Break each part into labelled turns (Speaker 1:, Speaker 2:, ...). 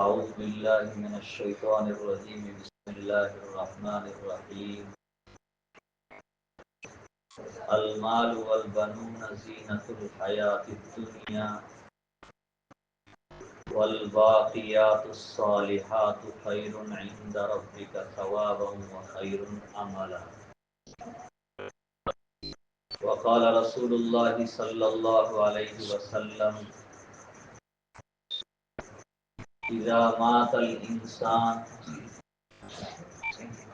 Speaker 1: أعوذ بالله من الشيطان الرجيم بسم الله الرحمن الرحيم المال والبنون زينة الحياة الدنيا والباقيات الصالحات خير عند ربك ثوابا وخير أملا وقال رسول الله صلى الله عليه وسلم إذا مات الإنسان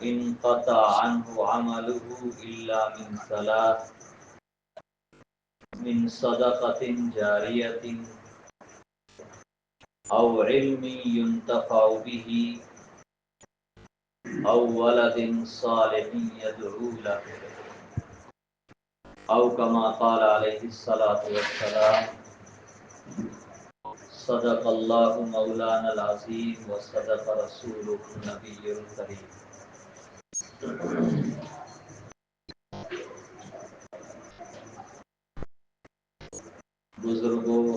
Speaker 1: انقطع عنه عمله إلا من ثلاث من صدقة جارية أو علم ينتفع به أو ولد صالح يدعو له أو كما قال عليه الصلاة والسلام صدق الله مولانا العظيم وصدق رسوله النبي الكريم. بزرگوں،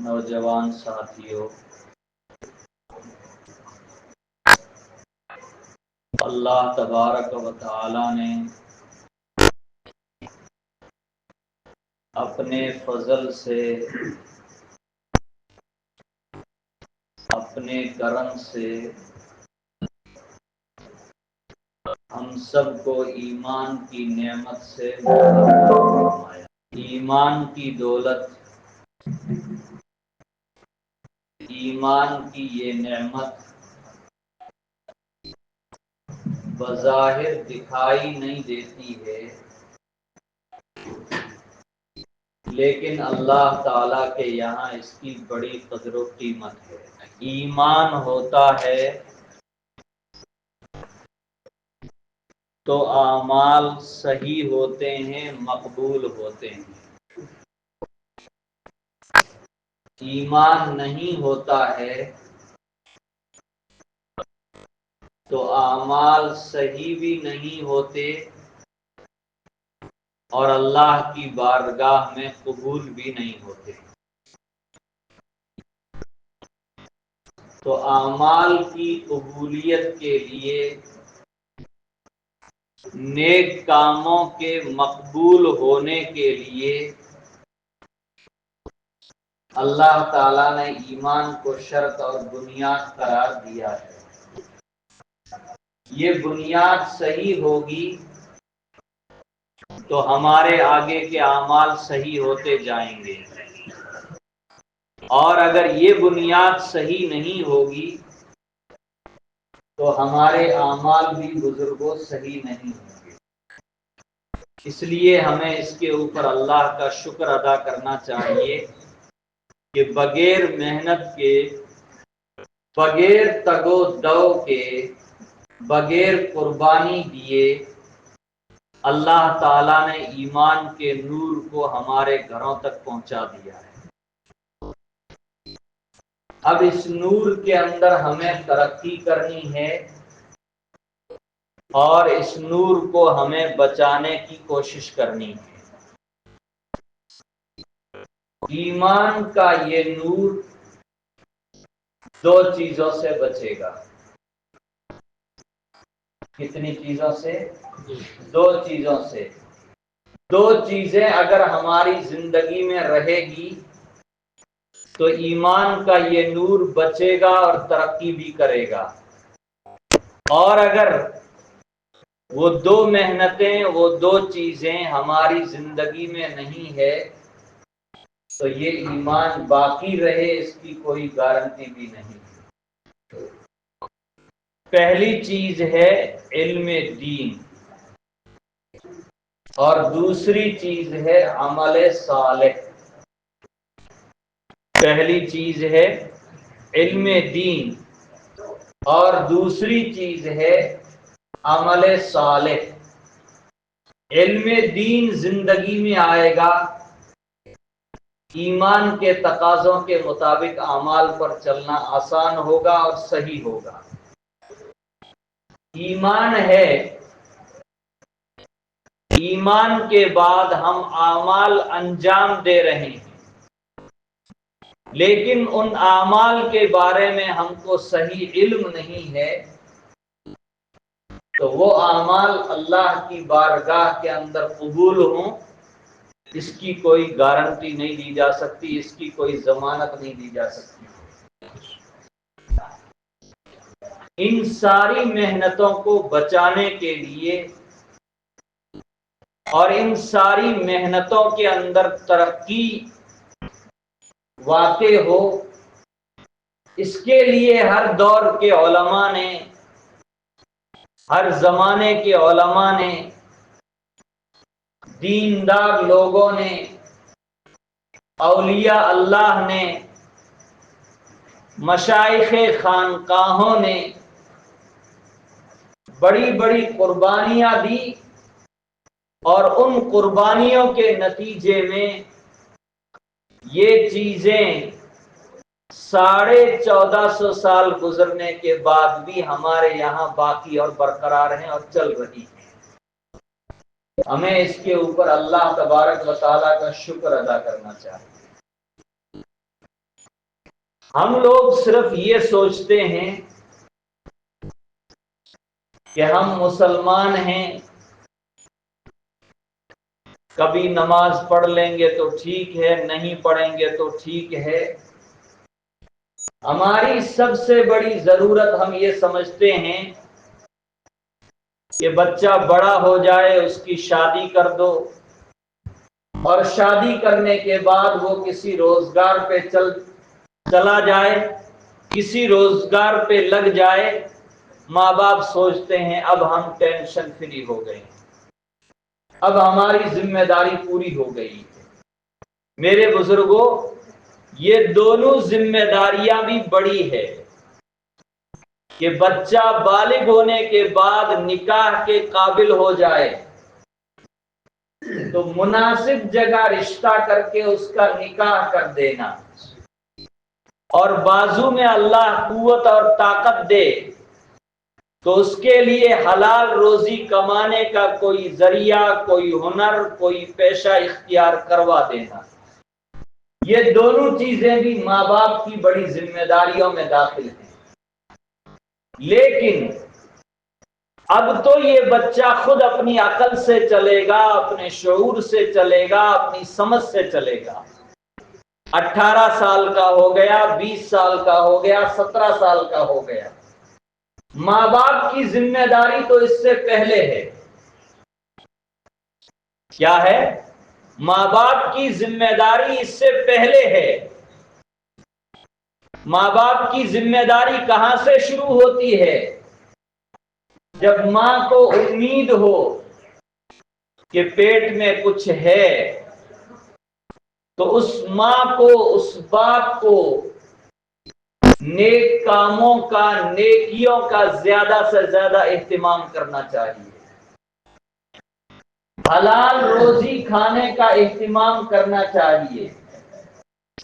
Speaker 1: نوجوان ساتھیوں، اللہ تبارک و تعالی نے اپنے فضل سے، اپنے کرم سے ہم سب کو ایمان کی نعمت سے فرمایا۔ ایمان کی دولت، ایمان کی یہ نعمت بظاہر دکھائی نہیں دیتی ہے، لیکن اللہ تعالیٰ کے یہاں اس کی بڑی قدر و قیمت ہے۔ ایمان ہوتا ہے تو اعمال صحیح ہوتے ہیں، مقبول ہوتے ہیں۔ ایمان نہیں ہوتا ہے تو اعمال صحیح بھی نہیں ہوتے اور اللہ کی بارگاہ میں قبول بھی نہیں ہوتے۔ تو اعمال کی قبولیت کے لیے، نیک کاموں کے مقبول ہونے کے لیے اللہ تعالیٰ نے ایمان کو شرط اور بنیاد قرار دیا ہے۔ یہ بنیاد صحیح ہوگی تو ہمارے آگے کے اعمال صحیح ہوتے جائیں گے، اور اگر یہ بنیاد صحیح نہیں ہوگی تو ہمارے اعمال بھی بزرگوں صحیح نہیں ہوں گے۔ اس لیے ہمیں اس کے اوپر اللہ کا شکر ادا کرنا چاہیے کہ بغیر محنت کے، بغیر تگ و دو کے، بغیر قربانی دیے اللہ تعالیٰ نے ایمان کے نور کو ہمارے گھروں تک پہنچا دیا ہے۔ اب اس نور کے اندر ہمیں ترقی کرنی ہے اور اس نور کو ہمیں بچانے کی کوشش کرنی ہے۔ ایمان کا یہ نور دو چیزوں سے بچے گا۔ کتنی چیزوں سے؟ دو چیزوں سے۔ دو چیزیں اگر ہماری زندگی میں رہے گی تو ایمان کا یہ نور بچے گا اور ترقی بھی کرے گا، اور اگر وہ دو محنتیں، وہ دو چیزیں ہماری زندگی میں نہیں ہے تو یہ ایمان باقی رہے اس کی کوئی گارنٹی بھی نہیں۔ پہلی چیز ہے علم دین اور دوسری چیز ہے عمل صالح۔ پہلی چیز ہے علم دین اور دوسری چیز ہے عمل صالح۔ علم دین زندگی میں آئے گا، ایمان کے تقاضوں کے مطابق اعمال پر چلنا آسان ہوگا اور صحیح ہوگا۔ ایمان ہے، ایمان کے بعد ہم اعمال انجام دے رہے ہیں، لیکن ان اعمال کے بارے میں ہم کو صحیح علم نہیں ہے، تو وہ اعمال اللہ کی بارگاہ کے اندر قبول ہوں، اس کی کوئی گارنٹی نہیں دی جا سکتی، اس کی کوئی ضمانت نہیں دی جا سکتی۔ ان ساری محنتوں کو بچانے کے لیے اور ان ساری محنتوں کے اندر ترقی واقع ہو، اس کے لیے ہر دور کے علماء نے، ہر زمانے کے علماء نے، دیندار لوگوں نے، اولیاء اللہ نے، مشائخ خانقاہوں نے بڑی بڑی قربانیاں دی، اور ان قربانیوں کے نتیجے میں یہ چیزیں 1450 سال گزرنے کے بعد بھی ہمارے یہاں باقی اور برقرار ہیں اور چل رہی ہیں۔ ہمیں اس کے اوپر اللہ تبارک و تعالیٰ کا شکر ادا کرنا چاہیے۔ ہم لوگ صرف یہ سوچتے ہیں کہ ہم مسلمان ہیں، کبھی نماز پڑھ لیں گے تو ٹھیک ہے، نہیں پڑھیں گے تو ٹھیک ہے۔ ہماری سب سے بڑی ضرورت ہم یہ سمجھتے ہیں کہ بچہ بڑا ہو جائے، اس کی شادی کر دو، اور شادی کرنے کے بعد وہ کسی روزگار پہ چلا جائے، کسی روزگار پہ لگ جائے۔ ماں باپ سوچتے ہیں اب ہم ٹینشن فری ہو گئے، اب ہماری ذمہ داری پوری ہو گئی۔ میرے بزرگوں، یہ دونوں ذمہ داریاں بھی بڑی ہے کہ بچہ بالغ ہونے کے بعد نکاح کے قابل ہو جائے تو مناسب جگہ رشتہ کر کے اس کا نکاح کر دینا، اور بازو میں اللہ قوت اور طاقت دے تو اس کے لیے حلال روزی کمانے کا کوئی ذریعہ، کوئی ہنر، کوئی پیشہ اختیار کروا دینا۔ یہ دونوں چیزیں بھی ماں باپ کی بڑی ذمہ داریوں میں داخل ہیں۔ لیکن اب تو یہ بچہ خود اپنی عقل سے چلے گا، اپنے شعور سے چلے گا، اپنی سمجھ سے چلے گا۔ 18 سال کا ہو گیا، 20 سال کا ہو گیا، 17 سال کا ہو گیا، ماں باپ کی ذمہ داری تو اس سے پہلے ہے۔ کیا ہے؟ ماں باپ کی ذمہ داری اس سے پہلے ہے۔ ماں باپ کی ذمہ داری کہاں سے شروع ہوتی ہے؟ جب ماں کو امید ہو کہ پیٹ میں کچھ ہے تو اس ماں کو، اس باپ کو نیک کاموں کا، نیکیوں کا زیادہ سے زیادہ اہتمام کرنا چاہیے، حلال روزی کھانے کا اہتمام کرنا چاہیے،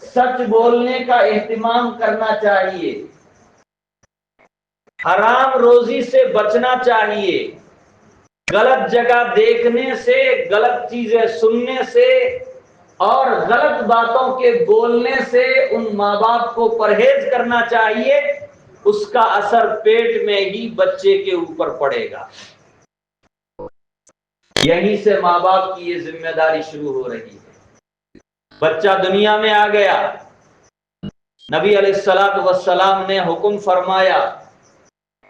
Speaker 1: سچ بولنے کا اہتمام کرنا چاہیے، حرام روزی سے بچنا چاہیے، غلط جگہ دیکھنے سے، غلط چیزیں سننے سے اور غلط باتوں کے بولنے سے ان ماں باپ کو پرہیز کرنا چاہیے۔ اس کا اثر پیٹ میں ہی بچے کے اوپر پڑے گا۔ یہیں سے ماں باپ کی یہ ذمہ داری شروع ہو رہی ہے۔ بچہ دنیا میں آ گیا، نبی علیہ الصلوۃ والسلام نے حکم فرمایا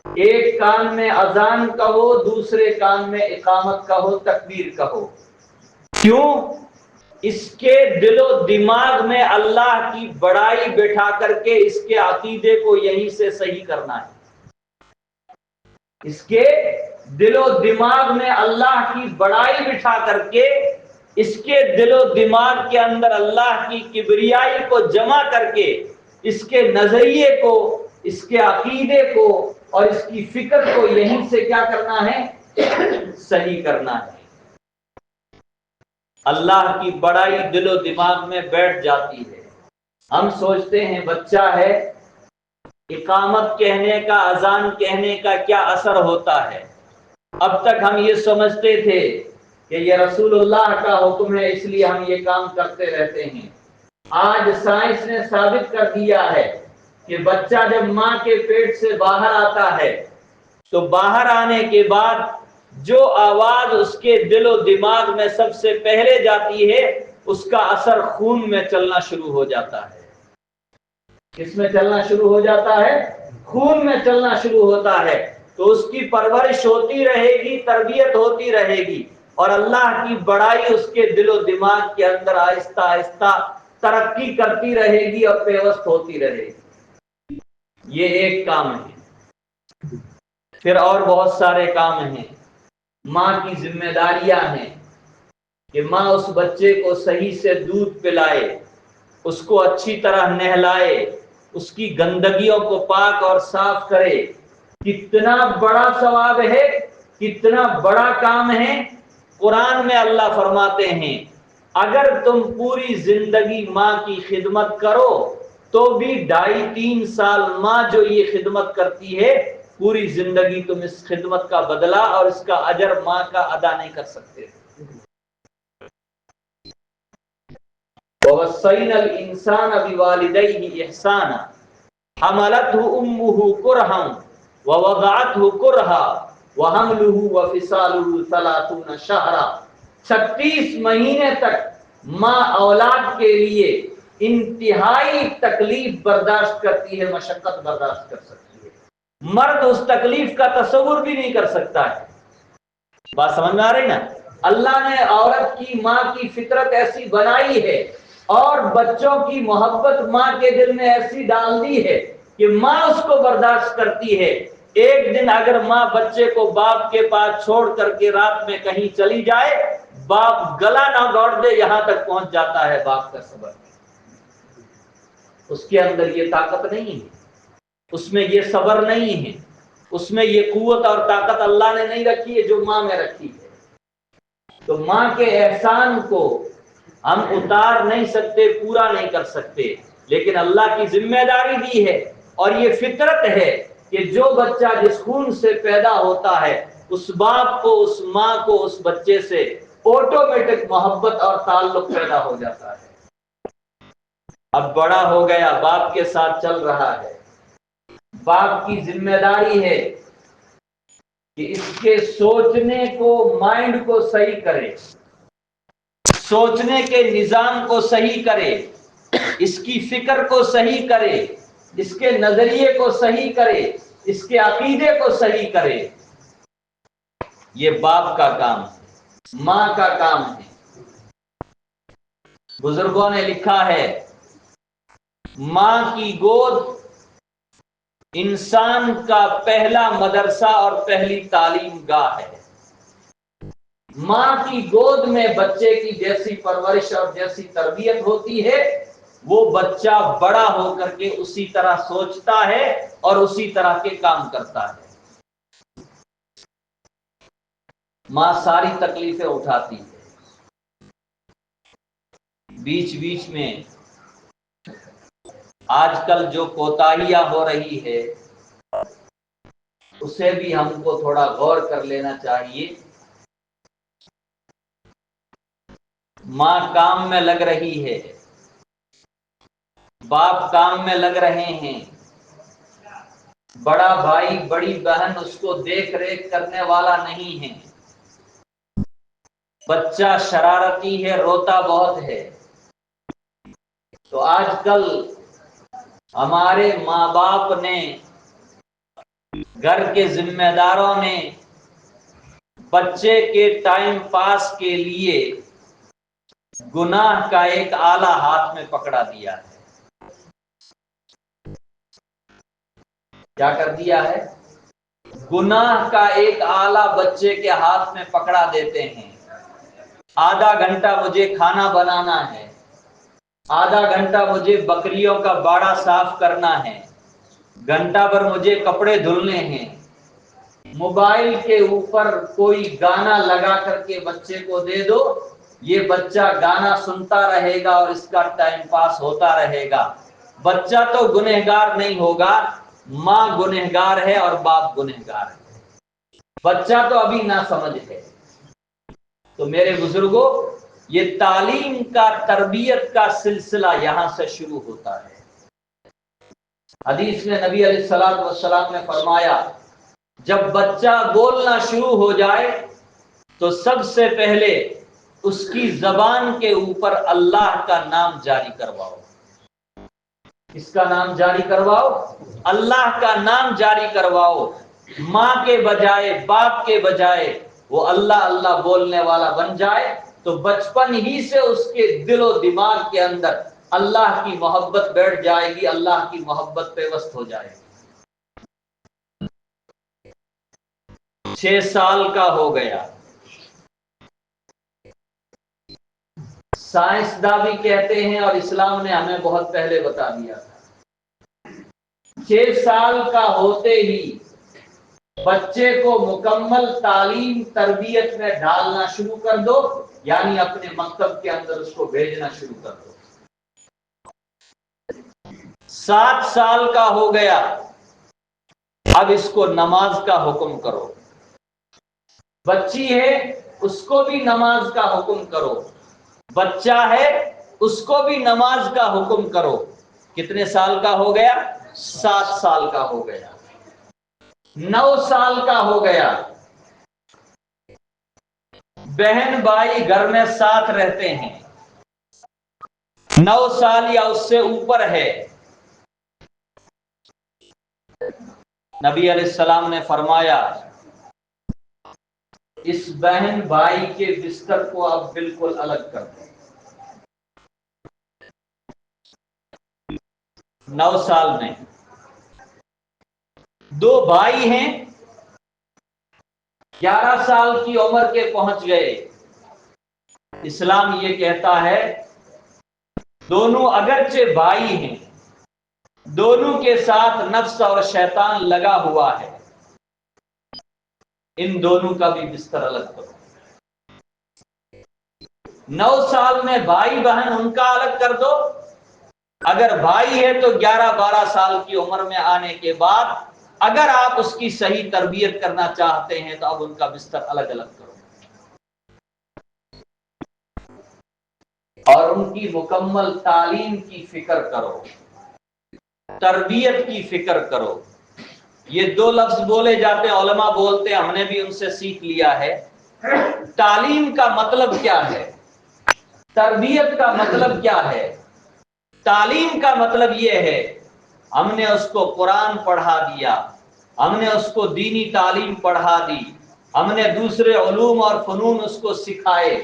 Speaker 1: ایک کان میں اذان کہو، دوسرے کان میں اقامت کہو، تکبیر کہو۔ کیوں؟ اس کے دل و دماغ میں اللہ کی بڑائی بٹھا کر کے اس کے عقیدے کو یہیں سے صحیح کرنا ہے۔ اس کے دل و دماغ میں اللہ کی بڑائی بٹھا کر کے اس کے دل و دماغ کے اندر اللہ کی کبریائی کو جمع کر کے اس کے نظریے کو، اس کے عقیدے کو اور اس کی فکر کو یہیں سے کیا کرنا ہے؟ صحیح کرنا ہے۔ اللہ کی بڑائی دل و دماغ میں بیٹھ جاتی ہے۔ ہم سوچتے ہیں بچہ ہے، اقامت کہنے کا، اذان کہنے کا کیا اثر ہوتا ہے؟ اب تک ہم یہ سمجھتے تھے کہ یہ رسول اللہ کا حکم ہے، اس لیے ہم یہ کام کرتے رہتے ہیں۔ آج سائنس نے ثابت کر دیا ہے کہ بچہ جب ماں کے پیٹ سے باہر آتا ہے تو باہر آنے کے بعد جو آواز اس کے دل و دماغ میں سب سے پہلے جاتی ہے اس کا اثر خون میں چلنا شروع ہو جاتا ہے۔ کس میں چلنا شروع ہو جاتا ہے؟ خون میں چلنا شروع ہوتا ہے۔ تو اس کی پرورش ہوتی رہے گی، تربیت ہوتی رہے گی، اور اللہ کی بڑائی اس کے دل و دماغ کے اندر آہستہ آہستہ ترقی کرتی رہے گی اور پیوست ہوتی رہے گی۔ یہ ایک کام ہے۔ پھر اور بہت سارے کام ہیں۔ ماں کی ذمہ داریاں ہیں کہ ماں اس بچے کو صحیح سے دودھ پلائے، اس کو اچھی طرح نہلائے، اس کی گندگیوں کو پاک اور صاف کرے۔ کتنا بڑا ثواب ہے، کتنا بڑا کام ہے۔ قرآن میں اللہ فرماتے ہیں اگر تم پوری زندگی ماں کی خدمت کرو تو بھی 2.5-3 سال ماں جو یہ خدمت کرتی ہے، پوری زندگی تم اس خدمت کا بدلہ اور اس کا اجر ماں کا ادا نہیں کر سکتے۔ وَوَصَّيْنَا الْإِنسَانَ بِوَالِدَيْهِ إِحْسَانًا حَمَلَتْهُ أُمُّهُ كُرْهًا وَوَضَعَتْهُ كُرْهًا وَحَمْلُهُ وَفِصَالُهُ 30 شهرًا۔ 36 مہینے تک ماں اولاد کے لیے انتہائی تکلیف برداشت کرتی ہے، مشقت برداشت کر سکتی ہے۔ مرد اس تکلیف کا تصور بھی نہیں کر سکتا ہے۔ بات سمجھ میں آ رہی نا؟ اللہ نے عورت کی ماں کی فطرت ایسی بنائی ہے اور بچوں کی محبت ماں کے دل میں ایسی ڈال دی ہے کہ ماں اس کو برداشت کرتی ہے۔ ایک دن اگر ماں بچے کو باپ کے پاس چھوڑ کر کے رات میں کہیں چلی جائے، باپ گلا نہ دوڑ دے یہاں تک پہنچ جاتا ہے۔ باپ کا صبر، اس کے اندر یہ طاقت نہیں ہے، اس میں یہ صبر نہیں ہے، اس میں یہ قوت اور طاقت اللہ نے نہیں رکھی ہے جو ماں میں رکھی ہے۔ تو ماں کے احسان کو ہم اتار نہیں سکتے، پورا نہیں کر سکتے، لیکن اللہ کی ذمہ داری دی ہے اور یہ فطرت ہے کہ جو بچہ جس خون سے پیدا ہوتا ہے اس باپ کو، اس ماں کو اس بچے سے آٹومیٹک محبت اور تعلق پیدا ہو جاتا ہے۔ اب بڑا ہو گیا، باپ کے ساتھ چل رہا ہے، باپ کی ذمہ داری ہے کہ اس کے سوچنے کو، مائنڈ کو صحیح کرے، سوچنے کے نظام کو صحیح کرے، اس کی فکر کو صحیح کرے، اس کے نظریے کو صحیح کرے، اس کے عقیدے کو صحیح کرے۔ یہ باپ کا کام ہے، ماں کا کام ہے۔ بزرگوں نے لکھا ہے ماں کی گود انسان کا پہلا مدرسہ اور پہلی تعلیم گاہ ہے۔ ماں کی گود میں بچے کی جیسی پرورش اور جیسی تربیت ہوتی ہے، وہ بچہ بڑا ہو کر کے اسی طرح سوچتا ہے اور اسی طرح کے کام کرتا ہے۔ ماں ساری تکلیفیں اٹھاتی ہے۔ بیچ بیچ میں آج کل جو کوتاہیاں ہو رہی ہے اسے بھی ہم کو تھوڑا غور کر لینا چاہیے۔ ماں کام میں لگ رہی ہے، باپ کام میں لگ رہے ہیں، بڑا بھائی بڑی بہن اس کو دیکھ ریکھ کرنے والا نہیں ہے، بچہ شرارتی ہے، روتا بہت ہے۔ تو آج کل ہمارے ماں باپ نے، گھر کے ذمہ داروں نے بچے کے ٹائم پاس کے لیے گناہ کا ایک آلہ ہاتھ میں پکڑا دیا ہے۔ کیا کر دیا ہے؟ گناہ کا ایک آلہ بچے کے ہاتھ میں پکڑا دیتے ہیں۔ آدھا گھنٹہ مجھے کھانا بنانا ہے، آدھا گھنٹہ مجھے بکریوں کا باڑا صاف کرنا ہے، گھنٹہ بھر مجھے کپڑے دھلنے ہیں۔ موبائل کے اوپر کوئی گانا لگا کر کے بچے کو دے دو، یہ بچہ گانا سنتا رہے گا اور اس کا ٹائم پاس ہوتا رہے گا۔ بچہ تو گنہگار نہیں ہوگا، ماں گنہگار ہے اور باپ گنہگار ہے۔ بچہ تو ابھی ناسمجھ ہے۔ تو میرے بزرگوں، یہ تعلیم کا، تربیت کا سلسلہ یہاں سے شروع ہوتا ہے۔ حدیث میں نبی علیہ الصلوۃ والسلام نے فرمایا جب بچہ بولنا شروع ہو جائے تو سب سے پہلے اس کی زبان کے اوپر اللہ کا نام جاری کرواؤ۔ کس کا نام جاری کرواؤ؟ اللہ کا نام جاری کرواؤ۔ ماں کے بجائے، باپ کے بجائے وہ اللہ اللہ بولنے والا بن جائے تو بچپن ہی سے اس کے دل و دماغ کے اندر اللہ کی محبت بیٹھ جائے گی، اللہ کی محبت پیوست ہو جائے گی۔ 6 سال کا ہو گیا، سائنسداں بھی کہتے ہیں اور اسلام نے ہمیں بہت پہلے بتا دیا تھا، 6 سال کا ہوتے ہی بچے کو مکمل تعلیم تربیت میں ڈالنا شروع کر دو، یعنی اپنے مکتب کے اندر اس کو بھیجنا شروع کر دو۔ 7 سال کا ہو گیا، اب اس کو نماز کا حکم کرو۔ بچی ہے اس کو بھی نماز کا حکم کرو، بچہ ہے اس کو بھی نماز کا حکم کرو۔ کتنے سال کا ہو گیا؟ 7 سال کا ہو گیا۔ 9 سال کا ہو گیا، بہن بھائی گھر میں ساتھ رہتے ہیں، 9 سال یا اس سے اوپر ہے، نبی علیہ السلام نے فرمایا اس بہن بھائی کے بستر کو اب بالکل الگ کر دو۔ 9 سال میں 2 بھائی ہیں، 11 سال کی عمر کے پہنچ گئے، اسلام یہ کہتا ہے دونوں اگرچہ بھائی ہیں، دونوں کے ساتھ نفس اور شیطان لگا ہوا ہے، ان دونوں کا بھی بستر الگ کرو۔ 9 سال میں بھائی بہن ان کا الگ کر دو، اگر بھائی ہے تو 11-12 سال کی عمر میں آنے کے بعد اگر آپ اس کی صحیح تربیت کرنا چاہتے ہیں تو اب ان کا بستر الگ الگ کرو اور ان کی مکمل تعلیم کی فکر کرو، تربیت کی فکر کرو۔ یہ 2 لفظ بولے جاتے ہیں، علماء بولتے ہیں، ہم نے بھی ان سے سیکھ لیا ہے۔ تعلیم کا مطلب کیا ہے؟ تربیت کا مطلب کیا ہے؟ تعلیم کا مطلب یہ ہے ہم نے اس کو قرآن پڑھا دیا، ہم نے اس کو دینی تعلیم پڑھا دی، ہم نے دوسرے علوم اور فنون اس کو سکھائے۔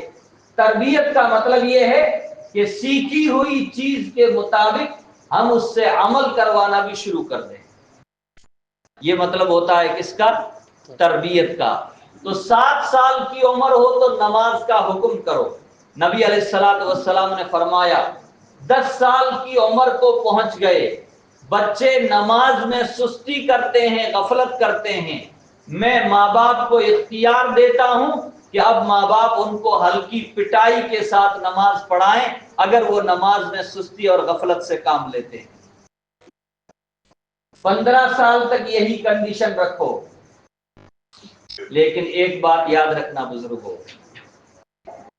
Speaker 1: تربیت کا مطلب یہ ہے کہ سیکھی ہوئی چیز کے مطابق ہم اس سے عمل کروانا بھی شروع کر دیں، یہ مطلب ہوتا ہے کس کا؟ تربیت کا۔ تو 7 سال کی عمر ہو تو نماز کا حکم کرو۔ نبی علیہ الصلوۃ والسلام نے فرمایا 10 سال کی عمر کو پہنچ گئے، بچے نماز میں سستی کرتے ہیں، غفلت کرتے ہیں، میں ماں باپ کو اختیار دیتا ہوں کہ اب ماں باپ ان کو ہلکی پٹائی کے ساتھ نماز پڑھائیں اگر وہ نماز میں سستی اور غفلت سے کام لیتے ہیں۔ 15 سال تک یہی کنڈیشن رکھو، لیکن ایک بات یاد رکھنا بزرگوں،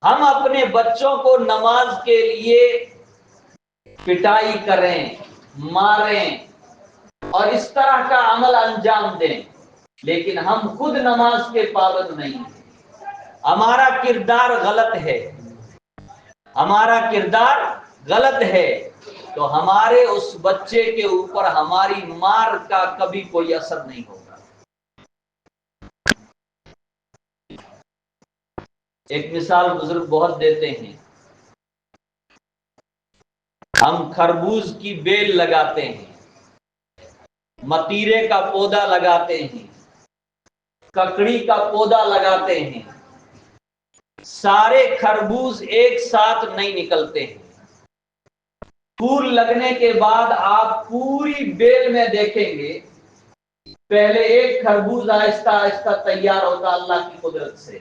Speaker 1: ہم اپنے بچوں کو نماز کے لیے پٹائی کریں، ماریں اور اس طرح کا عمل انجام دیں، لیکن ہم خود نماز کے پابند نہیں ہیں، ہمارا کردار غلط ہے، ہمارا کردار غلط ہے، تو ہمارے اس بچے کے اوپر ہماری مار کا کبھی کوئی اثر نہیں ہوگا۔ ایک مثال بزرگ بہت دیتے ہیں، ہم خربوز کی بیل لگاتے ہیں، متیرے کا پودا لگاتے ہیں، ککڑی کا پودا لگاتے ہیں، سارے خربوز ایک ساتھ نہیں نکلتے ہیں۔ پھول لگنے کے بعد آپ پوری بیل میں دیکھیں گے پہلے ایک خربوز آہستہ آہستہ تیار ہوتا اللہ کی قدرت سے،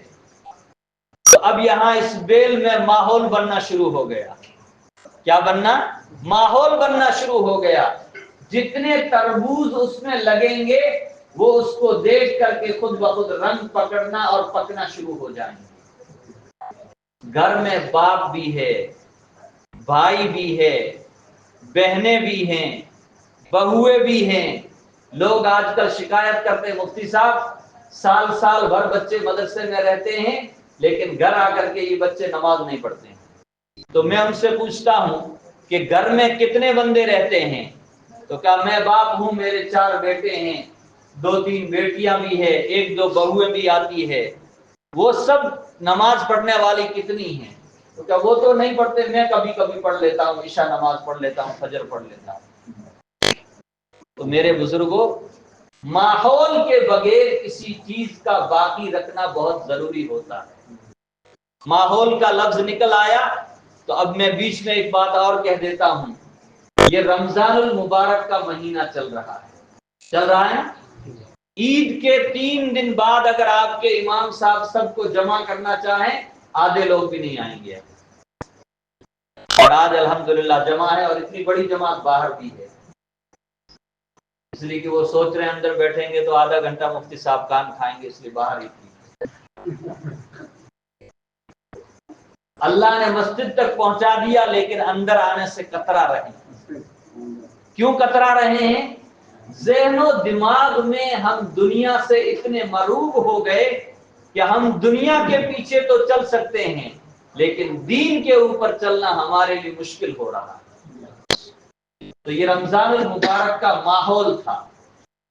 Speaker 1: تو اب یہاں اس بیل میں ماحول بننا شروع ہو گیا۔ کیا بننا؟ ماحول بننا شروع ہو گیا، جتنے تربوز اس میں لگیں گے وہ اس کو دیکھ کر کے خود بخود رنگ پکڑنا اور پکنا شروع ہو جائیں گے۔ گھر میں باپ بھی ہے، بھائی بھی ہے، بہنیں بھی ہیں، بہویں بھی ہیں۔ لوگ آج کل شکایت کرتے ہیں مفتی صاحب سال سال بھر بچے مدرسے میں رہتے ہیں لیکن گھر آ کر کے یہ بچے نماز نہیں پڑھتے ہیں۔ تو میں ان سے پوچھتا ہوں کہ گھر میں کتنے بندے رہتے ہیں؟ تو کہا میں باپ ہوں، میرے 4 بیٹے ہیں، 2-3 بیٹیاں بھی ہیں، 1-2 بہویں بھی آتی ہے۔ وہ سب نماز پڑھنے والی کتنی ہیں؟ تو کہا وہ تو نہیں پڑھتے، میں کبھی کبھی پڑھ لیتا ہوں، عشاء نماز پڑھ لیتا ہوں، فجر پڑھ لیتا ہوں۔ تو میرے بزرگوں، ماحول کے بغیر کسی چیز کا باقی رکھنا بہت ضروری ہوتا ہے۔ ماحول کا لفظ نکل آیا تو اب میں بیچ میں ایک بات اور کہہ دیتا ہوں۔ یہ رمضان المبارک کا مہینہ چل رہا ہے عید کے 3 دن بعد اگر آپ کے امام صاحب سب کو جمع کرنا چاہیں آدھے لوگ بھی نہیں آئیں گے، اور آج الحمدللہ جمع ہے، اور اتنی بڑی جماعت باہر بھی ہے، اس لیے کہ وہ سوچ رہے ہیں اندر بیٹھیں گے تو آدھا گھنٹہ مفتی صاحب کان کھائیں گے، اس لیے باہر ہی تھی۔ اللہ نے مسجد تک پہنچا دیا لیکن اندر آنے سے کترا رہے۔ کیوں کترا رہے ہیں؟ ذہن و دماغ میں ہم دنیا سے اتنے مروب ہو گئے کہ ہم دنیا کے پیچھے تو چل سکتے ہیں لیکن دین کے اوپر چلنا ہمارے لیے مشکل ہو رہا ہے۔ تو یہ رمضان المبارک کا ماحول تھا۔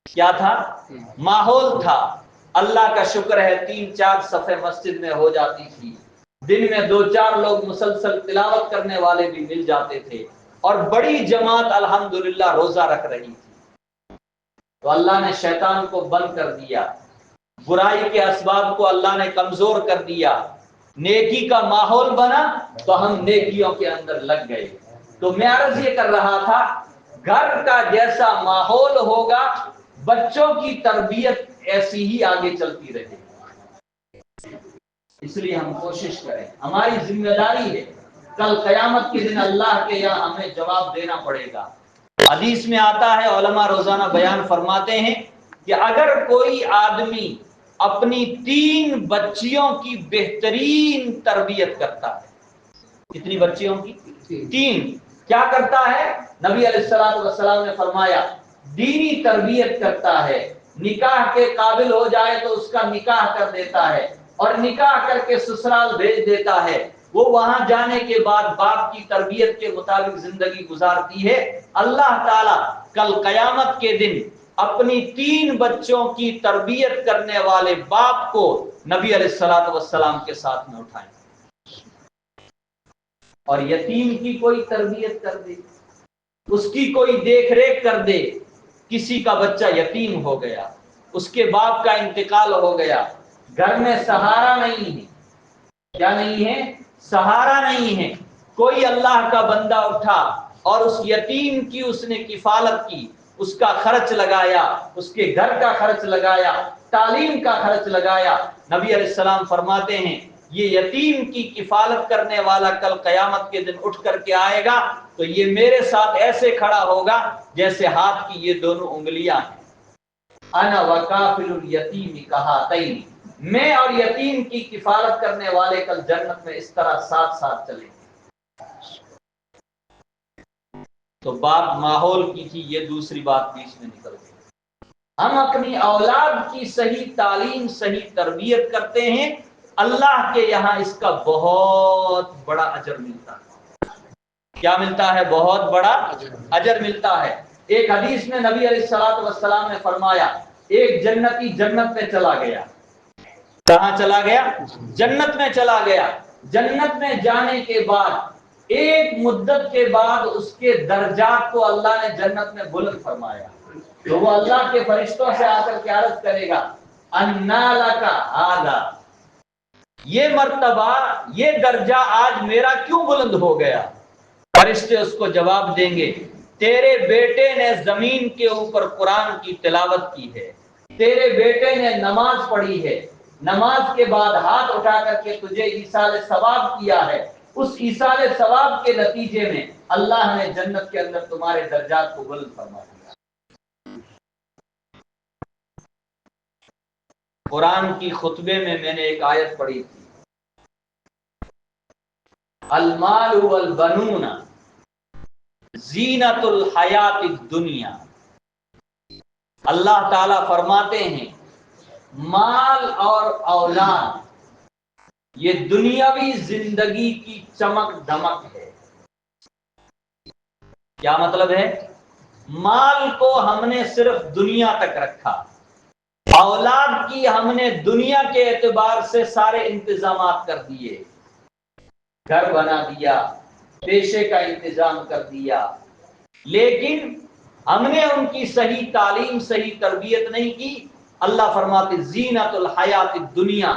Speaker 1: کیا تھا؟ ماحول تھا۔ اللہ کا شکر ہے 3-4 صفحے مسجد میں ہو جاتی تھی، دن میں 2-4 لوگ مسلسل تلاوت کرنے والے بھی مل جاتے تھے، اور بڑی جماعت الحمدللہ روزہ رکھ رہی تھی۔ تو اللہ نے شیطان کو بند کر دیا، برائی کے اسباب کو اللہ نے کمزور کر دیا، نیکی کا ماحول بنا تو ہم نیکیوں کے اندر لگ گئے۔ تو میں عرض یہ کر رہا تھا، گھر کا جیسا ماحول ہوگا بچوں کی تربیت ایسی ہی آگے چلتی رہے گی۔ اس لیے ہم کوشش کریں، ہماری ذمہ داری ہے، کل قیامت کے دن اللہ کے یہاں ہمیں جواب دینا پڑے گا۔ حدیث میں آتا ہے، علماء روزانہ بیان فرماتے ہیں کہ اگر کوئی آدمی اپنی 3 بچیوں کی بہترین تربیت کرتا ہے، کتنی بچیوں کی؟ 3۔ کیا کرتا ہے؟ نبی علیہ السلام نے فرمایا دینی تربیت کرتا ہے، نکاح کے قابل ہو جائے تو اس کا نکاح کر دیتا ہے، اور نکاح کر کے سسرال بھیج دیتا ہے، وہ وہاں جانے کے بعد باپ کی تربیت کے مطابق زندگی گزارتی ہے، اللہ تعالی کل قیامت کے دن اپنی 3 بچوں کی تربیت کرنے والے باپ کو نبی علیہ السلام کے ساتھ میں اٹھائیں، اور یتیم کی کوئی تربیت کر دے، اس کی کوئی دیکھ ریکھ کر دے۔ کسی کا بچہ یتیم ہو گیا، اس کے باپ کا انتقال ہو گیا، گھر میں سہارا نہیں ہے، کیا نہیں ہے؟ سہارا نہیں ہے، کوئی اللہ کا بندہ اٹھا اور اس یتیم کی اس نے کفالت کی، اس کا خرچ لگایا، اس کے گھر کا خرچ لگایا، تعلیم کا خرچ لگایا۔ نبی علیہ السلام فرماتے ہیں یہ یتیم کی کفالت کرنے والا کل قیامت کے دن اٹھ کر کے آئے گا تو یہ میرے ساتھ ایسے کھڑا ہوگا جیسے ہاتھ کی یہ دونوں انگلیاں ہیں۔ انا وکافل الیتیم کہاتین، میں اور یتیم کی کفالت کرنے والے کل جنت میں اس طرح ساتھ ساتھ چلیں گے۔ تو بات ماحول کی تھی، یہ دوسری بات بیچ میں نکل گئی۔ ہم اپنی اولاد کی صحیح تعلیم، صحیح تربیت کرتے ہیں، اللہ کے یہاں اس کا بہت بڑا اجر ملتا ہے۔ کیا ملتا ہے؟ بہت بڑا اجر ملتا ہے۔ ایک حدیث میں نبی علیہ السلام نے فرمایا ایک جنتی جنت میں چلا گیا۔ کہاں چلا گیا؟ جنت میں چلا گیا۔ جنت میں جانے کے بعد ایک مدت کے بعد اس کے درجات کو اللہ نے جنت میں بلند فرمایا، تو وہ اللہ کے فرشتوں سے آ کر کے عرض کرے گا انا لک ھذا، یہ مرتبہ، یہ درجہ آج میرا کیوں بلند ہو گیا؟ فرشتے اس کو جواب دیں گے تیرے بیٹے نے زمین کے اوپر قرآن کی تلاوت کی ہے، تیرے بیٹے نے نماز پڑھی ہے، نماز کے بعد ہاتھ اٹھا کر کے تجھے ایصال ثواب کیا ہے، اس ایصال ثواب کے نتیجے میں اللہ نے جنت کے اندر تمہارے درجات کو بلند فرما دیا۔ قرآن کی خطبے میں نے ایک آیت پڑھی تھی، المال والبنون زینت الحیات الدنیا، اللہ تعالیٰ فرماتے ہیں مال اور اولاد یہ دنیاوی زندگی کی چمک دمک ہے۔ کیا مطلب ہے؟ مال کو ہم نے صرف دنیا تک رکھا، اولاد کی ہم نے دنیا کے اعتبار سے سارے انتظامات کر دیے، گھر بنا دیا، پیشے کا انتظام کر دیا، لیکن ہم نے ان کی صحیح تعلیم صحیح تربیت نہیں کی۔ اللہ فرماتے زینت الحیات الدنیا،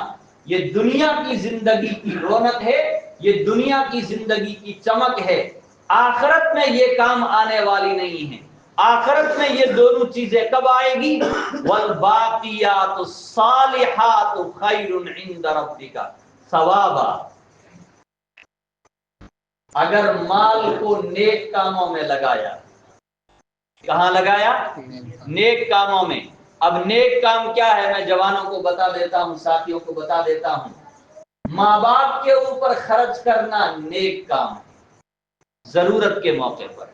Speaker 1: یہ دنیا کی زندگی کی رونق ہے، یہ دنیا کی زندگی کی چمک ہے، آخرت میں یہ کام آنے والی نہیں ہے۔ آخرت میں یہ دونوں چیزیں کب آئے گی؟ والباقیات الصالحات خیر عند ربک ثوابا، اگر مال کو نیک کاموں میں لگایا۔ کہاں لگایا؟ نیک کاموں میں۔ اب نیک کام کیا ہے؟ میں جوانوں کو بتا دیتا ہوں، ساتھیوں کو بتا دیتا ہوں، ماں باپ کے اوپر خرچ کرنا نیک کام ہے، ضرورت کے موقع پر۔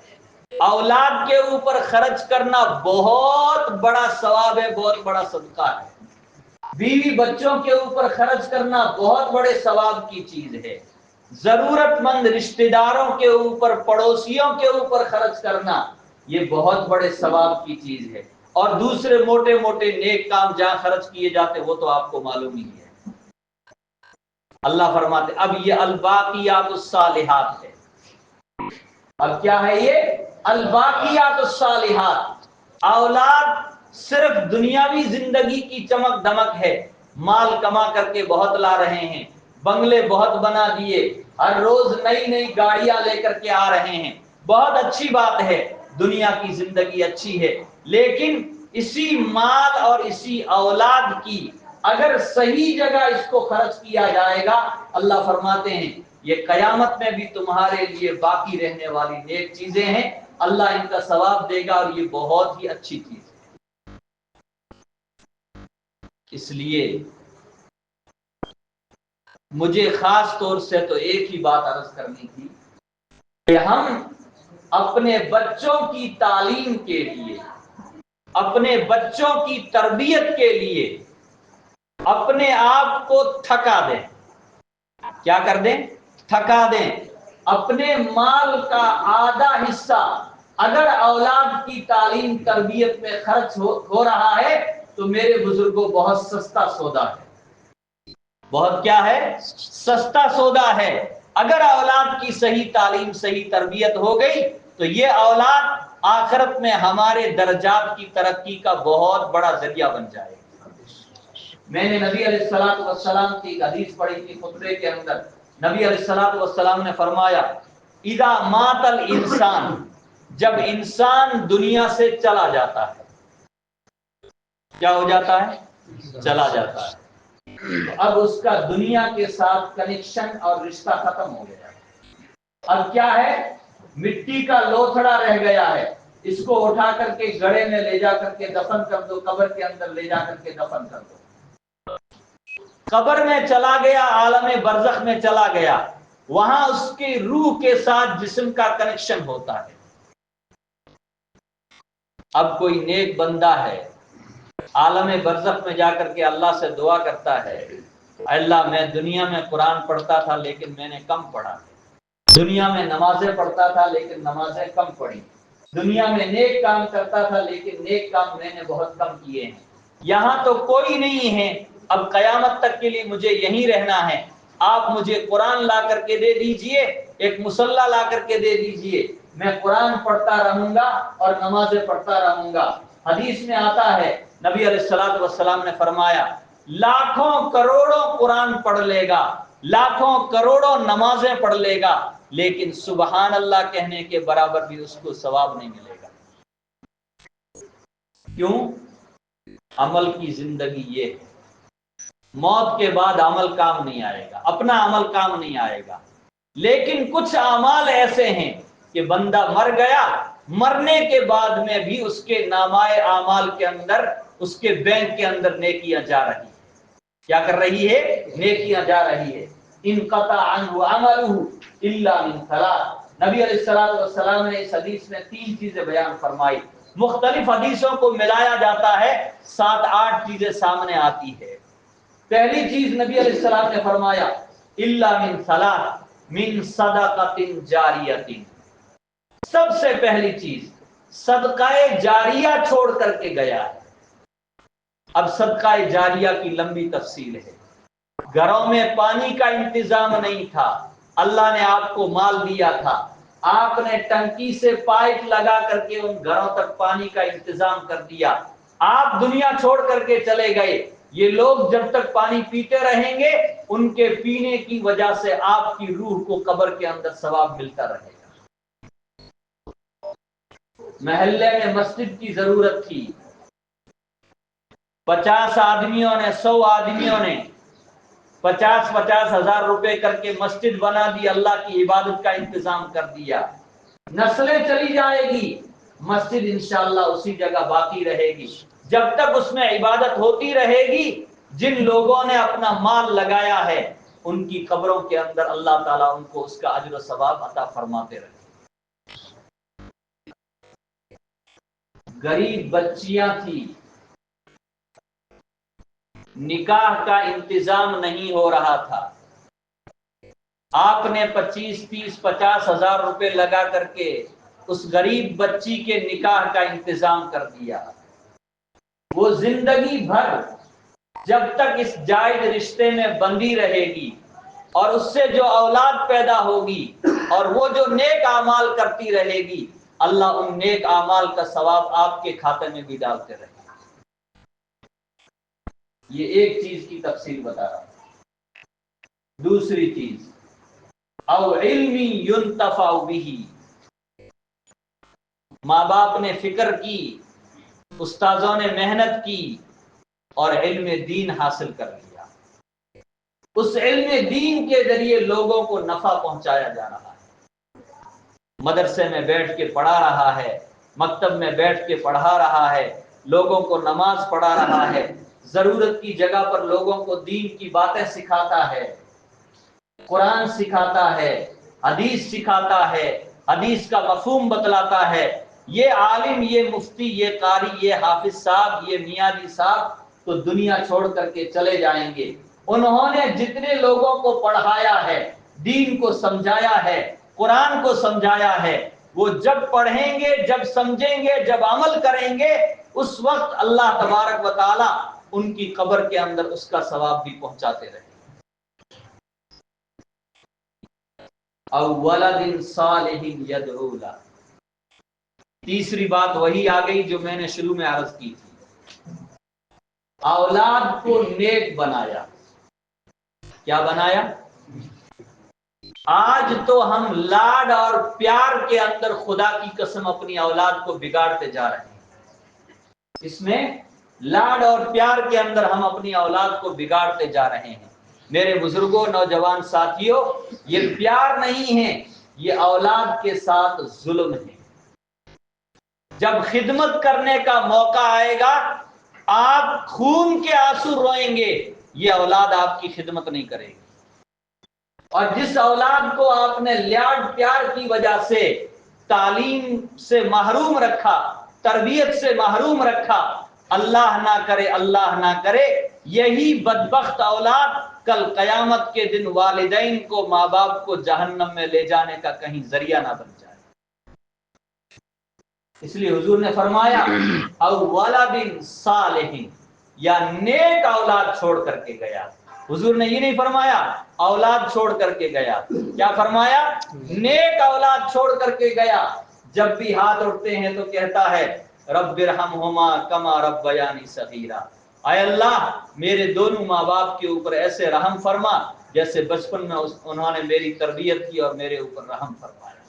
Speaker 1: اولاد کے اوپر خرچ کرنا بہت بڑا ثواب ہے، بہت بڑا صدقہ ہے۔ بیوی بچوں کے اوپر خرچ کرنا بہت بڑے ثواب کی چیز ہے۔ ضرورت مند رشتہ داروں کے اوپر، پڑوسیوں کے اوپر خرچ کرنا یہ بہت بڑے ثواب کی چیز ہے۔ اور دوسرے موٹے موٹے نیک کام جہاں خرچ کیے جاتے وہ تو آپ کو معلوم ہی ہے۔ اللہ فرماتے اب یہ الباقیات الصالحات ہے۔ اب کیا ہے یہ؟ الباقیات الصالحات، اولاد صرف دنیاوی زندگی کی چمک دمک ہے، مال کما کر کے بہت لا رہے ہیں، بنگلے بہت بنا دیے، ہر روز نئی نئی گاڑیاں لے کر کے آ رہے ہیں، بہت اچھی بات ہے، دنیا کی زندگی اچھی ہے، لیکن اسی مال اور اسی اولاد کی اگر صحیح جگہ اس کو خرچ کیا جائے گا، اللہ فرماتے ہیں یہ قیامت میں بھی تمہارے لیے باقی رہنے والی نیک چیزیں ہیں، اللہ ان کا ثواب دے گا، اور یہ بہت ہی اچھی چیز ہے۔ اس لیے مجھے خاص طور سے تو ایک ہی بات عرض کرنی تھی کہ ہم اپنے بچوں کی تعلیم کے لیے، اپنے بچوں کی تربیت کے لیے اپنے آپ کو تھکا دیں۔ کیا کر دیں؟ تھکا دیں۔ اپنے مال کا آدھا حصہ اگر اولاد کی تعلیم تربیت میں خرچ ہو رہا ہے تو میرے بزرگوں بہت سستا سودا ہے۔ بہت کیا ہے؟ سستا سودا ہے۔ اگر اولاد کی صحیح تعلیم صحیح تربیت ہو گئی تو یہ اولاد آخرت میں ہمارے درجات کی ترقی کا بہت بڑا ذریعہ بن جائے گا۔ میں نے نبی علیہ الصلوۃ والسلام کی ایک حدیث پڑھی تھی خطبے کے اندر، نبی علیہ الصلوۃ والسلام نے فرمایا اذا مات الانسان، جب انسان دنیا سے چلا جاتا ہے، کیا ہو جاتا ہے؟ چلا جاتا ہے، اب اس کا دنیا کے ساتھ کنیکشن اور رشتہ ختم ہو گیا۔ اب کیا ہے؟ مٹی کا لوتھڑا رہ گیا ہے، اس کو اٹھا کر کے گڑھے میں لے جا کر کے دفن کر دو، قبر کے اندر لے جا کر کے دفن کر دو۔ قبر میں چلا گیا، عالم برزخ میں چلا گیا، وہاں اس کی روح کے ساتھ جسم کا کنیکشن ہوتا ہے۔ اب کوئی نیک بندہ ہے، عالم برزخ میں جا کر کے اللہ سے دعا کرتا ہے اللہ میں دنیا میں قرآن پڑھتا تھا لیکن میں نے کم پڑھا، دنیا میں نمازیں پڑھتا تھا لیکن نمازیں کم پڑھی، دنیا میں نیک کام کرتا تھا لیکن نیک کام میں نے بہت کم کیے ہیں، یہاں تو کوئی نہیں ہے، اب قیامت تک کے لیے مجھے یہیں رہنا ہے، آپ مجھے قرآن لا کر کے دے دیجئے، ایک مصلی لا کر کے دے دیجئے، میں قرآن پڑھتا رہوں گا اور نمازیں پڑھتا رہوں گا۔ حدیث میں آتا ہے نبی علیہ الصلوۃ والسلام نے فرمایا لاکھوں کروڑوں قرآن پڑھ لے گا، لاکھوں کروڑوں نمازیں پڑھ لے گا، لیکن سبحان اللہ کہنے کے برابر بھی اس کو ثواب نہیں ملے گا۔ کیوں؟ عمل کی زندگی یہ ہے، موت کے بعد عمل کام نہیں آئے گا، اپنا عمل کام نہیں آئے گا، لیکن کچھ اعمال ایسے ہیں کہ بندہ مر گیا، مرنے کے بعد میں بھی اس کے نامۂ اعمال کے اندر، اس کے بینک کے اندر نیکیاں جا رہی ہیں۔ کیا کر رہی ہے؟ نیکیاں جا رہی ہے۔ انقطع عنہ عملہ الا من ثلاث۔ نبی علیہ الصلوۃ والسلام نے اس حدیث میں 3 چیزیں بیان فرمائی۔ مختلف حدیثوں کو ملایا جاتا ہے 7-8 چیزیں سامنے آتی ہے۔ پہلی چیز نبی علیہ السلام نے فرمایا الا من ثلاث من صدقۃ جاریۃ، سب سے پہلی چیز صدقہ جاریہ چھوڑ کر کے گیا ہے۔ اب صدقہ جاریہ کی لمبی تفصیل ہے۔ گھروں میں پانی کا انتظام نہیں تھا، اللہ نے آپ کو مال دیا تھا، آپ نے ٹنکی سے پائپ لگا کر کے ان گھروں تک پانی کا انتظام کر دیا، آپ دنیا چھوڑ کر کے چلے گئے، یہ لوگ جب تک پانی پیتے رہیں گے ان کے پینے کی وجہ سے آپ کی روح کو قبر کے اندر ثواب ملتا رہے گا۔ محلے میں مسجد کی ضرورت تھی، 50 آدمیوں نے 100 آدمیوں نے 50-50 ہزار روپے کر کے مسجد بنا دی، اللہ کی عبادت کا انتظام کر دیا، نسلیں چلی جائے گی، مسجد انشاءاللہ اسی جگہ باقی رہے گی، جب تک اس میں عبادت ہوتی رہے گی، جن لوگوں نے اپنا مال لگایا ہے ان کی قبروں کے اندر اللہ تعالیٰ ان کو اس کا اجر و ثواب عطا فرماتے رہے۔ غریب بچیاں تھی، نکاح کا انتظام نہیں ہو رہا تھا، آپ نے 25-30-50 ہزار روپے لگا کر کے اس غریب بچی کے نکاح کا انتظام کر دیا۔ وہ زندگی بھر جب تک اس جائز رشتے میں بندھی رہے گی اور اس سے جو اولاد پیدا ہوگی اور وہ جو نیک اعمال کرتی رہے گی، اللہ ان نیک اعمال کا ثواب آپ کے کھاتے میں بھی ڈالتے رہے گا۔ یہ ایک چیز کی تفصیل بتا رہا ہوں۔ دوسری چیز او علم ينتفع به، ماں باپ نے فکر کی، استاذوں نے محنت کی اور علم دین حاصل کر لیا، اس علم دین کے ذریعے لوگوں کو نفع پہنچایا جا رہا ہے، مدرسے میں بیٹھ کے پڑھا رہا ہے، مکتب میں بیٹھ کے پڑھا رہا ہے، لوگوں کو نماز پڑھا رہا ہے، ضرورت کی جگہ پر لوگوں کو دین کی باتیں سکھاتا ہے، قرآن سکھاتا ہے، حدیث سکھاتا ہے، حدیث کا مفہوم بتلاتا ہے۔ یہ عالم، یہ مفتی، یہ قاری، یہ حافظ صاحب، یہ میاں جی صاحب تو دنیا چھوڑ کر کے چلے جائیں گے، انہوں نے جتنے لوگوں کو پڑھایا ہے، دین کو سمجھایا ہے، قرآن کو سمجھایا ہے، وہ جب پڑھیں گے، جب سمجھیں گے، جب عمل کریں گے، اس وقت اللہ تبارک و تعالی ان کی قبر کے اندر اس کا ثواب بھی پہنچاتے رہیں۔ او ولد صالح یدعو لہ، تیسری بات وہی آ گئی جو میں نے شروع میں عرض کی تھی، اولاد کو نیک بنایا۔ کیا بنایا؟ آج تو ہم لاڈ اور پیار کے اندر خدا کی قسم اپنی اولاد کو بگاڑتے جا رہے ہیں، اس میں لاڈ اور پیار کے اندر ہم اپنی اولاد کو بگاڑتے جا رہے ہیں۔ میرے بزرگوں، نوجوان ساتھیوں، یہ پیار نہیں ہے، یہ اولاد کے ساتھ ظلم ہے۔ جب خدمت کرنے کا موقع آئے گا، آپ خون کے آنسو روئیں گے، یہ اولاد آپ کی خدمت نہیں کرے گی۔ اور جس اولاد کو آپ نے لاڈ پیار کی وجہ سے تعلیم سے محروم رکھا، تربیت سے محروم رکھا، اللہ نہ کرے، اللہ نہ کرے، یہی بدبخت اولاد کل قیامت کے دن والدین کو، ماں باپ کو جہنم میں لے جانے کا کہیں ذریعہ نہ بن جائے۔ اس لیے حضور نے فرمایا او ولد صالح، یا نیک اولاد چھوڑ کر کے گیا۔ حضور نے یہ نہیں فرمایا اولاد چھوڑ کر کے گیا، کیا فرمایا؟ نیک اولاد چھوڑ کر کے گیا۔ جب بھی ہاتھ اٹھتے ہیں تو کہتا ہے رب ارحمہما کما ربیانی صغیرا، اے اللہ میرے دونوں ماں باپ کے اوپر ایسے رحم فرما جیسے بچپن میں انہوں نے میری تربیت کی اور میرے اوپر رحم فرمایا۔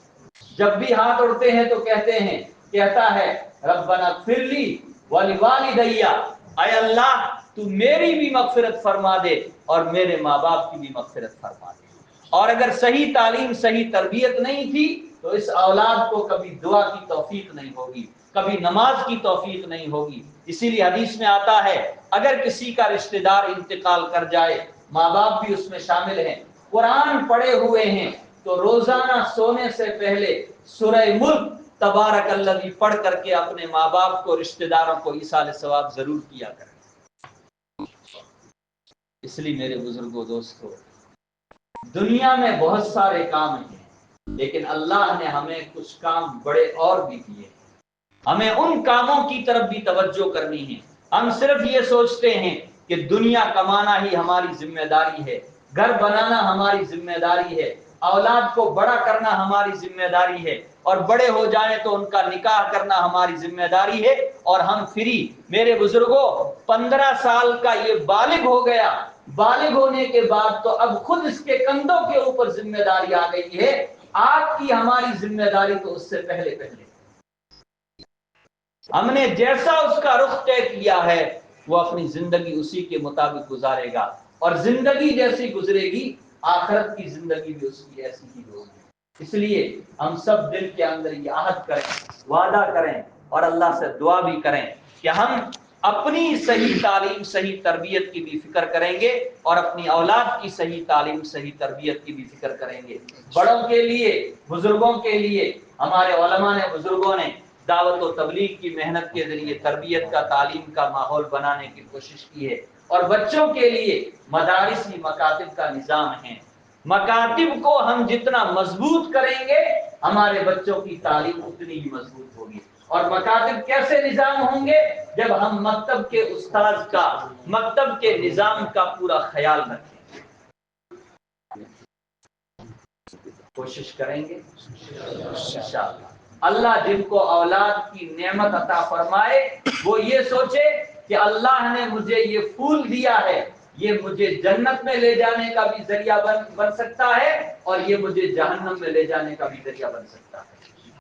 Speaker 1: جب بھی ہاتھ اٹھتے ہیں تو کہتا ہے ربنا اغفر لی ولوالدی، اے اللہ تو میری بھی مغفرت فرما دے اور میرے ماں باپ کی بھی مغفرت فرما دے۔ اور اگر صحیح تعلیم، صحیح تربیت نہیں تھی تو اس اولاد کو کبھی دعا کی توفیق نہیں ہوگی، کبھی نماز کی توفیق نہیں ہوگی۔ اسی لیے حدیث میں آتا ہے اگر کسی کا رشتہ دار انتقال کر جائے، ماں باپ بھی اس میں شامل ہیں، قرآن پڑھے ہوئے ہیں تو روزانہ سونے سے پہلے سورہ ملک تبارک الذی پڑھ کر کے اپنے ماں باپ کو، رشتہ داروں کو ایصال ثواب ضرور کیا کریں۔ اس لیے میرے بزرگوں، دوستو، دنیا میں بہت سارے کام ہیں، لیکن اللہ نے ہمیں کچھ کام بڑے اور بھی دیے، ہمیں ان کاموں کی طرف بھی توجہ کرنی ہے۔ ہم صرف یہ سوچتے ہیں کہ دنیا کمانا ہی ہماری ذمہ داری ہے، گھر بنانا ہماری ذمہ داری ہے، اولاد کو بڑا کرنا ہماری ذمہ داری ہے، اور بڑے ہو جائیں تو ان کا نکاح کرنا ہماری ذمہ داری ہے، اور ہم فری۔ میرے بزرگوں، 15 سال کا یہ بالغ ہو گیا، بالغ ہونے کے بعد تو اب خود اس کے کندھوں کے اوپر ذمہ داری آ گئی ہے۔ آپ کی ہماری ذمہ داری تو اس سے پہلے ہم نے جیسا اس کا رخ طے کیا ہے وہ اپنی زندگی اسی کے مطابق گزارے گا، اور زندگی جیسی گزرے گی آخرت کی زندگی بھی اس کی ایسی ہی ہوگی۔ اس لیے ہم سب دل کے اندر یہ عہد کریں، وعدہ کریں، اور اللہ سے دعا بھی کریں کہ ہم اپنی صحیح تعلیم، صحیح تربیت کی بھی فکر کریں گے، اور اپنی اولاد کی صحیح تعلیم، صحیح تربیت کی بھی فکر کریں گے۔ بڑوں کے لیے، بزرگوں کے لیے ہمارے علماء نے، بزرگوں نے دعوت و تبلیغ کی محنت کے ذریعے تربیت کا، تعلیم کا ماحول بنانے کی کوشش کی ہے، اور بچوں کے لیے مدارس ہی مکاتب کا نظام ہے۔ مکاتب کو ہم جتنا مضبوط کریں گے ہمارے بچوں کی تعلیم اتنی ہی مضبوط ہوگی۔ اور مکاتب کیسے نظام ہوں گے؟ جب ہم مکتب کے استاذ کا، مکتب کے نظام کا پورا خیال رکھیں گے، کوشش کریں گے انشاءاللہ۔ اللہ جن کو اولاد کی نعمت عطا فرمائے وہ یہ سوچے کہ اللہ نے مجھے یہ پھول دیا ہے، یہ مجھے جنت میں لے جانے کا بھی ذریعہ بن سکتا ہے، اور یہ مجھے جہنم میں لے جانے کا بھی ذریعہ بن سکتا ہے۔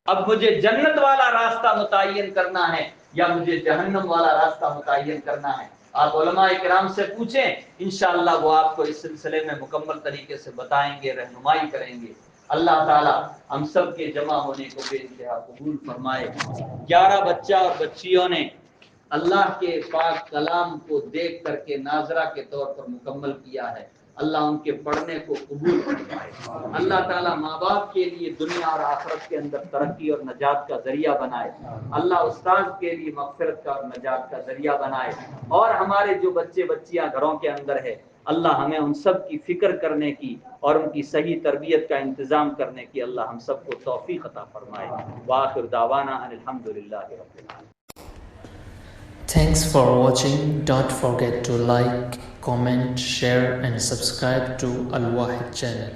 Speaker 1: اب مجھے جنت والا راستہ متعین کرنا ہے یا مجھے جہنم والا راستہ متعین کرنا ہے، آپ علماء کرام سے پوچھیں، انشاءاللہ وہ آپ کو اس سلسلے میں مکمل طریقے سے بتائیں گے، رہنمائی کریں گے۔ اللہ تعالی ہم سب کے جمع ہونے کو بے انتہا قبول فرمائے۔ 11 بچہ اور بچیوں نے اللہ کے پاک کلام کو دیکھ کر کے ناظرہ کے طور پر مکمل کیا ہے، اللہ ان کے پڑھنے کو قبول فرمائے۔ اللہ تعالیٰ ماں باپ کے لیے دنیا اور آخرت کے اندر ترقی اور نجات کا ذریعہ بنائے، اللہ استاذ کے لیے مغفرت کا اور نجات کا ذریعہ بنائے، اور ہمارے جو بچے بچیاں گھروں کے اندر ہے اللہ ہمیں ان سب کی فکر کرنے کی اور ان کی صحیح تربیت کا انتظام کرنے کی اللہ ہم سب کو توفیق عطا فرمائے۔ وآخر دعوانا ان الحمدللہ رب العالمین۔
Speaker 2: Thanks for watching. Don't forget to like, comment, share and subscribe to Al Wahid channel.